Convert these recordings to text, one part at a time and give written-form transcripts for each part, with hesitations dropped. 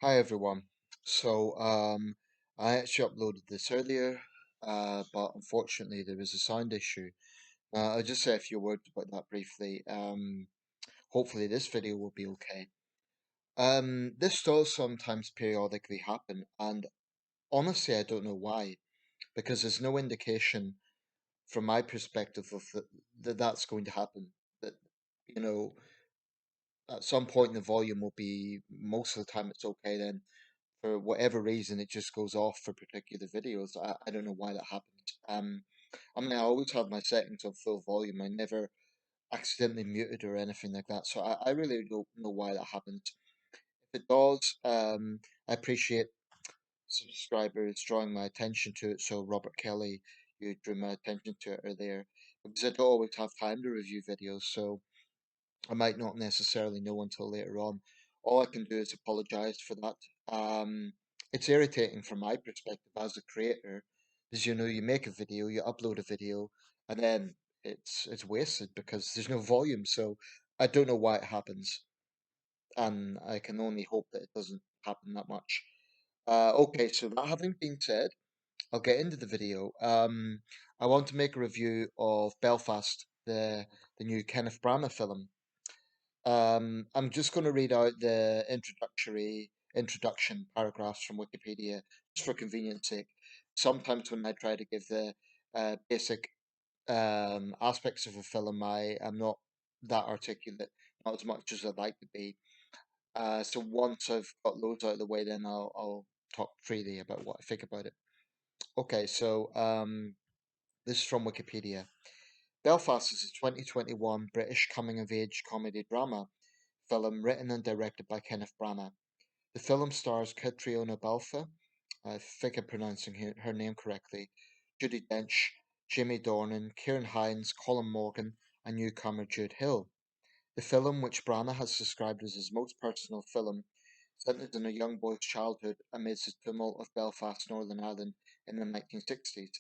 Hi everyone. So I actually uploaded this earlier, but unfortunately there was a sound issue. I'll just say a few words about that briefly. Hopefully this video will be okay. This does sometimes periodically happen, and honestly I don't know why, because there's no indication from my perspective of that that's going to happen. That you know, at some point the volume will be most of the time it's okay then for whatever reason, it just goes off for particular videos. I don't know why that happens. I mean, I always have my settings on full volume. I never accidentally muted or anything like that. So I really don't know why that happens. If it does, I appreciate subscribers drawing my attention to it. So Robert Kelly, you drew my attention to it earlier because I don't always have time to review videos. So I might not necessarily know until later on. All I can do is apologize for that. Um, it's irritating from my perspective as a creator, because you make a video, you upload a video, and then it's wasted because there's no volume. So I don't know why it happens, and I can only hope that it doesn't happen that much. Okay, so that having been said, I'll get into the video. I want to make a review of Belfast, the new Kenneth Branagh film. I'm just going to read out the introduction paragraphs from Wikipedia just for convenience sake. Sometimes when I try to give the basic aspects of a film, I am not that articulate, not as much as I'd like to be. So once I've got those out of the way, then I'll talk freely about what I think about it. Okay, so this is from Wikipedia. Belfast is a 2021 British coming of age comedy drama film written and directed by Kenneth Branagh. The film stars Catriona Balfe, I think I'm pronouncing her name correctly, Judi Dench, Jamie Dornan, Kieran Hines, Colin Morgan, and newcomer Jude Hill. The film, which Branagh has described as his most personal film, centered in a young boy's childhood amidst the tumult of Belfast, Northern Ireland in the 1960s.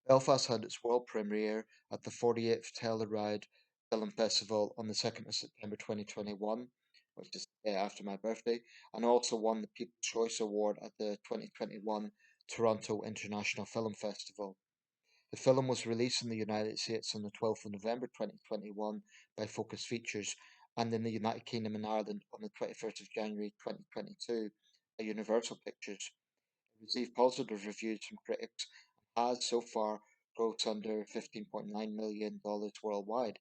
Belfast had its world premiere at the 48th Telluride Film Festival on the 2nd of September 2021, which is the day after my birthday, and also won the People's Choice Award at the 2021 Toronto International Film Festival. The film was released in the United States on the 12th of November 2021 by Focus Features, and in the United Kingdom and Ireland on the 21st of January 2022 by Universal Pictures. It received positive reviews from critics and has so far grossed under $15.9 million worldwide.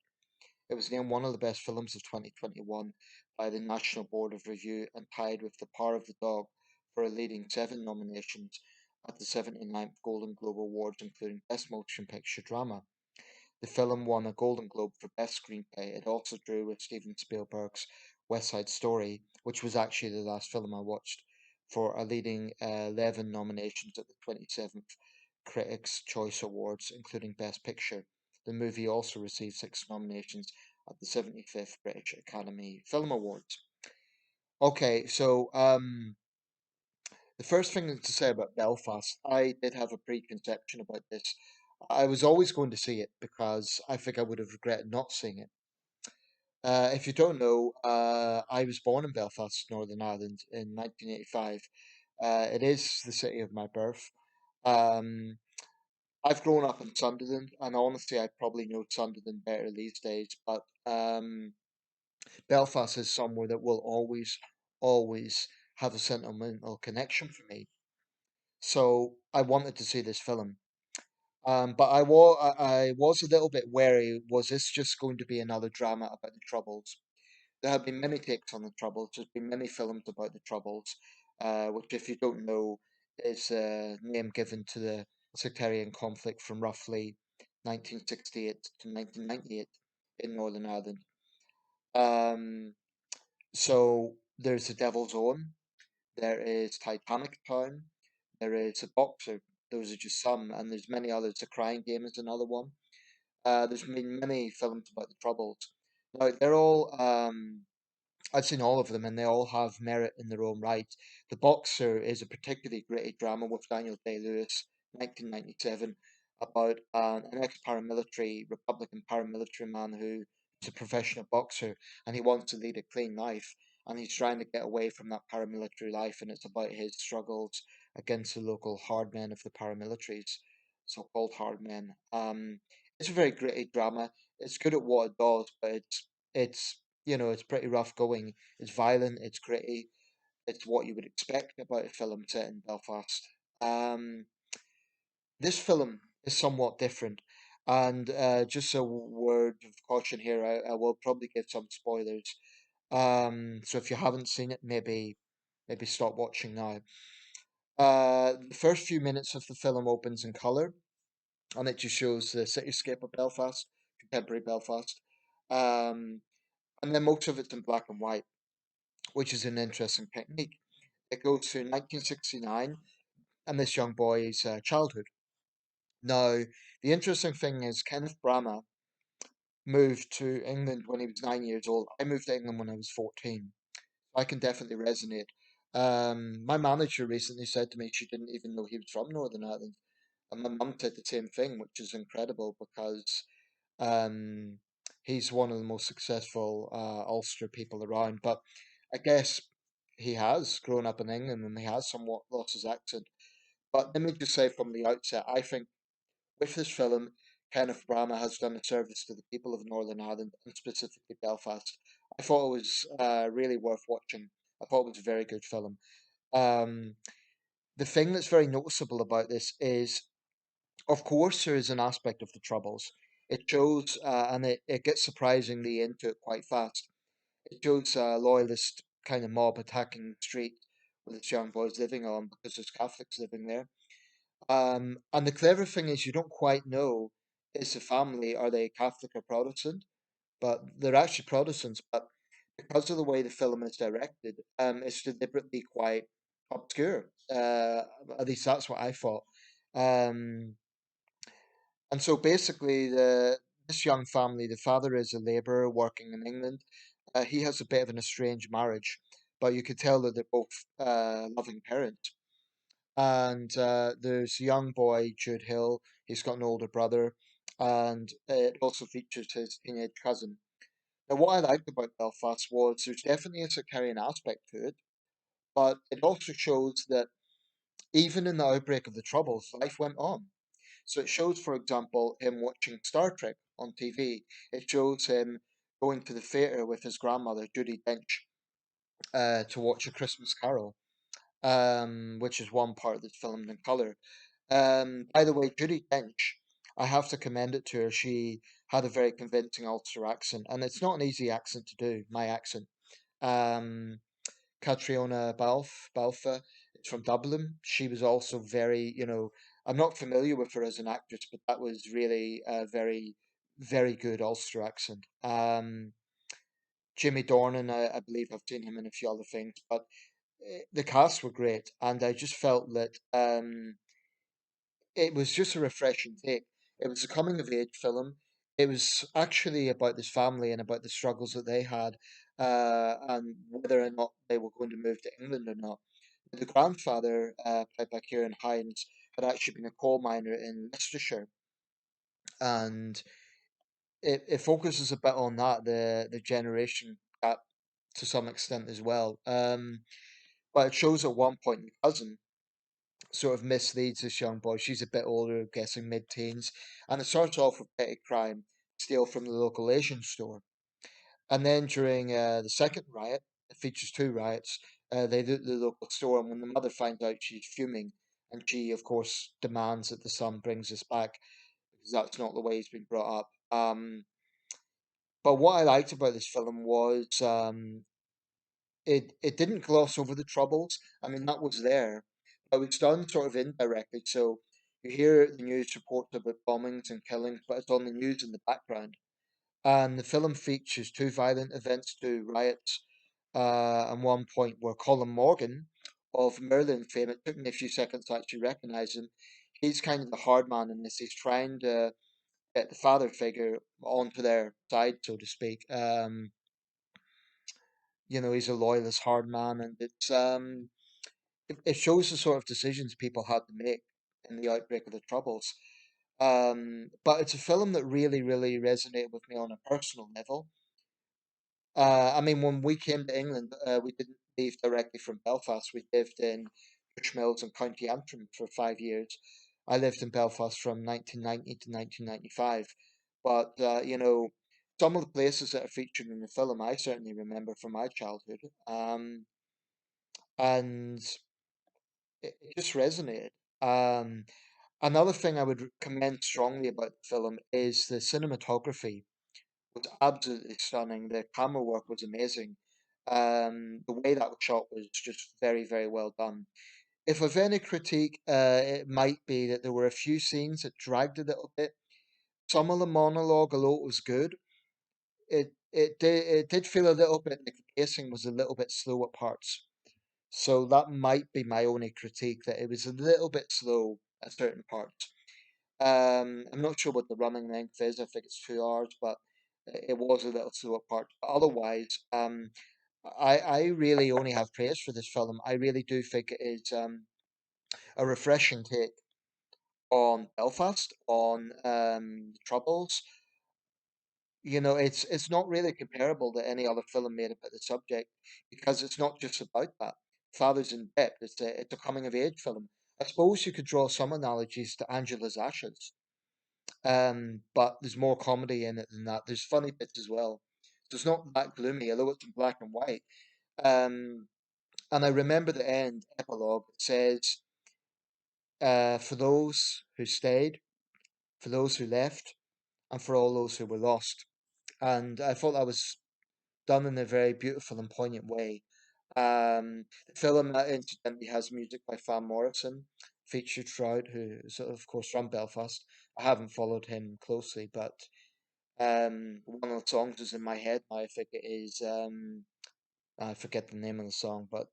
It was named one of the best films of 2021 by the National Board of Review and tied with The Power of the Dog for a leading seven nominations at the 79th Golden Globe Awards, including Best Motion Picture Drama. The film won a Golden Globe for Best Screenplay. It also drew with Steven Spielberg's West Side Story, which was actually the last film I watched, for a leading 11 nominations at the 27th Critics' Choice Awards, including Best Picture. The movie also received six nominations at the 75th British Academy Film Awards. Okay, so the first thing to say about Belfast, I did have a preconception about this. I was always going to see it because I think I would have regretted not seeing it. If you don't know, I was born in Belfast, Northern Ireland in 1985. It is the city of my birth. Um, I've grown up in Sunderland, and honestly, I probably know Sunderland better these days, but Belfast is somewhere that will always have a sentimental connection for me. So I wanted to see this film. But I was a little bit wary. Was this just going to be another drama about the Troubles? There have been many takes on the Troubles. There's been many films about the Troubles, which, if you don't know, is a name given to the sectarian conflict from roughly 1968 to 1998 in Northern Ireland. Um, so there's the Devil's Own, there is Titanic Town, there is a Boxer. Those are just some, and there's many others. The Crying Game is another one. There's been many films about the Troubles. Now they're all I've seen all of them, and they all have merit in their own right. The Boxer is a particularly great drama with Daniel Day-Lewis, 1997, about an ex-paramilitary, Republican paramilitary man who is a professional boxer, and he wants to lead a clean life. and he's trying to get away from that paramilitary life, and it's about his struggles against the local hard men of the paramilitaries, so-called hard men. It's a very gritty drama. It's good at what it does, but it's it's pretty rough going. It's violent. It's gritty. It's what you would expect about a film set in Belfast. Um, this film is somewhat different, and just a word of caution here, I will probably give some spoilers. So if you haven't seen it, maybe stop watching now. The first few minutes of the film opens in colour, and it just shows the cityscape of Belfast, contemporary Belfast. Um, and then most of it's in black and white, which is an interesting technique. It goes to 1969 and this young boy's childhood. Now, the interesting thing is Kenneth Branagh moved to England when he was 9 years old. I moved to England when I was 14. I can definitely resonate. My manager recently said to me she didn't even know he was from Northern Ireland. And my mum said the same thing, which is incredible because um, he's one of the most successful Ulster people around. But I guess he has grown up in England and he has somewhat lost his accent. But let me just say from the outset, I think with this film, Kenneth Branagh has done a service to the people of Northern Ireland and specifically Belfast. I thought it was really worth watching. I thought it was a very good film. Um, the thing that's very noticeable about this is, of course, there is an aspect of the Troubles. It shows, and it gets surprisingly into it quite fast. It shows a loyalist kind of mob attacking the street where this young boy's living on because there's Catholics living there. And the clever thing is, you don't quite know is the family, are they Catholic or Protestant? But they're actually Protestants. But because of the way the film is directed, it's deliberately quite obscure. At least that's what I thought. Um, and so basically, the this young family, the father is a labourer working in England. He has a bit of an estranged marriage, but you could tell that they're both loving parents. And there's a young boy, Jude Hill. He's got an older brother, and it also features his teenage cousin. Now, what I liked about Belfast was there's definitely a sectarian aspect to it, but it also shows that even in the outbreak of the Troubles, life went on. So it shows, for example, him watching Star Trek on TV. It shows him going to the theatre with his grandmother, Judy Dench, to watch A Christmas Carol, which is one part that's filmed in colour. By the way, Judy Dench, I have to commend it to her. She had a very convincing Ulster accent, and it's not an easy accent to do, my accent. Um, Catriona Balfa is from Dublin. She was also very, I'm not familiar with her as an actress, but that was really a very, very good Ulster accent. Jimmy Dornan, I believe I've seen him in a few other things, but the cast were great, and I just felt that it was just a refreshing take. It was a coming of age film. It was actually about this family and about the struggles that they had, and whether or not they were going to move to England or not. The grandfather, played by Kieran Hines, had actually been a coal miner in Leicestershire, and it focuses a bit on that, the generation gap to some extent as well. But it shows at one point the cousin sort of misleads this young boy. She's a bit older, guessing mid-teens, and it starts off with petty crime, steal from the local Asian store. And then during the second riot, it features two riots. They loot the local store, and when the mother finds out, she's fuming, and she, of course, demands that the son brings us back because that's not the way he's been brought up. But what I liked about this film was it didn't gloss over the troubles. I mean, that was there, but it was done sort of indirectly. So you hear the news reports about bombings and killings, but it's on the news in the background. And the film features two violent events, two riots, and one point where Colin Morgan of Merlin fame, it took me a few seconds to actually recognise him. He's kind of the hard man in this. He's trying to get the father figure onto their side, so to speak. He's a loyalist hard man, and it shows the sort of decisions people had to make in the outbreak of the Troubles. But it's a film that really, really resonated with me on a personal level. I mean, when we came to England, we didn't leave directly from Belfast. We lived in Mills and County Antrim for 5 years. I lived in Belfast from 1990 to 1995. But, some of the places that are featured in the film, I certainly remember from my childhood. And it just resonated. Um, Another thing I would commend strongly about the film is the cinematography was absolutely stunning. The camera work was amazing. The way that was shot was just very, very well done. If I've any critique, it might be that there were a few scenes that dragged a little bit. Some of the monologue, although it was good, it did feel a little bit like the pacing was a little bit slow at parts. So that might be my only critique, that it was a little bit slow at certain parts. I'm not sure what the running length is. I think it's 2 hours, but it was a little slow at parts. But otherwise, I really only have praise for this film. I really do think it is a refreshing take on Belfast, on the Troubles. It's not really comparable to any other film made about the subject because it's not just about that. Fathers in Debt. It's a coming of age film. I suppose you could draw some analogies to Angela's Ashes, but there's more comedy in it than that. There's funny bits as well. So it's not that gloomy, although it's in black and white. Um, and I remember the end epilogue. It says, "For those who stayed, for those who left, and for all those who were lost." And I thought that was done in a very beautiful and poignant way. The film incidentally has music by Van Morrison featured throughout, who is of course from Belfast. I haven't followed him closely, but one of the songs is in my head now. I think it is. I forget the name of the song, but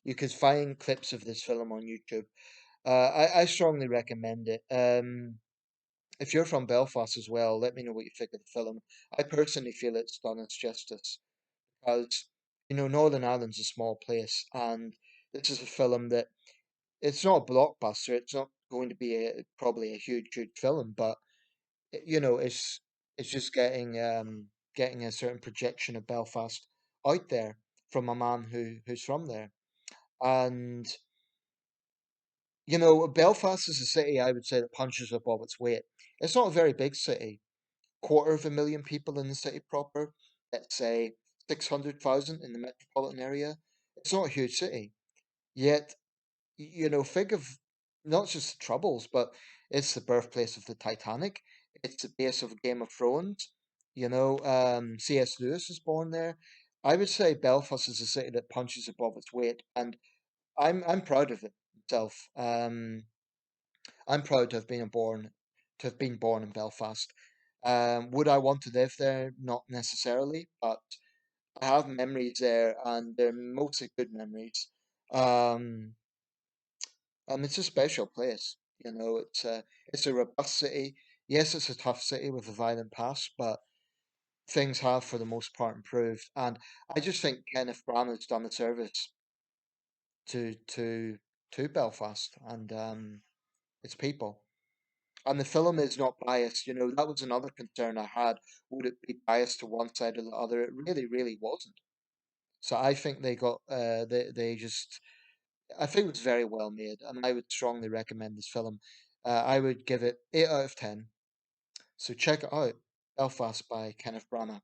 you could find clips of this film on YouTube. I strongly recommend it. If you're from Belfast as well, let me know what you think of the film. I personally feel it's done its justice because Northern Ireland's a small place, and this is a film that it's not a blockbuster. It's not going to be probably a huge film, but it's just getting a certain projection of Belfast out there from a man who's from there. And Belfast is a city I would say that punches above its weight. It's not a very big city, 250,000 people in the city proper. Let's say 600,000 in the metropolitan area. It's not a huge city, yet think of not just the Troubles, but it's the birthplace of the Titanic. It's the base of Game of Thrones. C.S. Lewis was born there. I would say Belfast is a city that punches above its weight, and I'm proud of it myself. I'm proud to have been born in Belfast. Would I want to live there? Not necessarily, but I have memories there, and they're mostly good memories. Um, it's a special place. It's a robust city. Yes, it's a tough city with a violent past, but things have, for the most part, improved. And I just think Kenneth Branagh has done a service to to to Belfast and its people. And the film is not biased. That was another concern I had. Would it be biased to one side or the other? It really, really wasn't. So I think they just I think it was very well made, and I would strongly recommend this film. I would give it 8 out of 10. So check it out. Belfast by Kenneth Branagh.